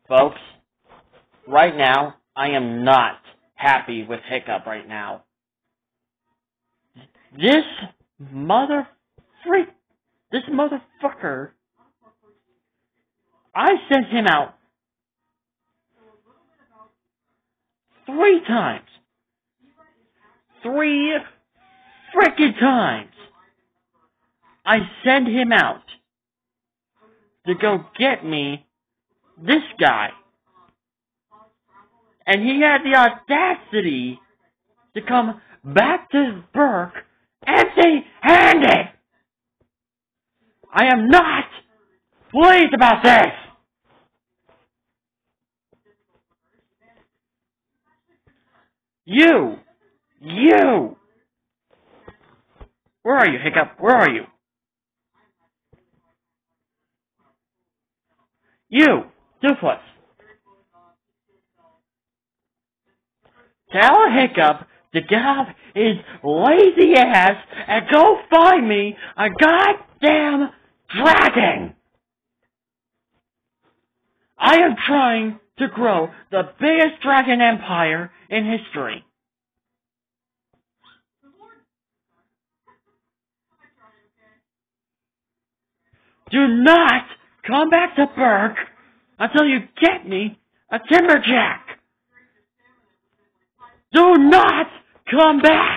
Folks, right now, I am not happy with Hiccup right now. This motherfucker, I sent him out 3 times. 3 frickin' times. I sent him out to go get me this guy. And he had the audacity to come back to Burke empty-handed. I am not pleased about this. You. Where are you, Hiccup? Where are you? You, Toothless. Tell Hiccup to get off his lazy ass and go find me a goddamn dragon. I am trying to grow the biggest dragon empire in history. Do not come back to Burke until you get me a timberjack. Do not come back!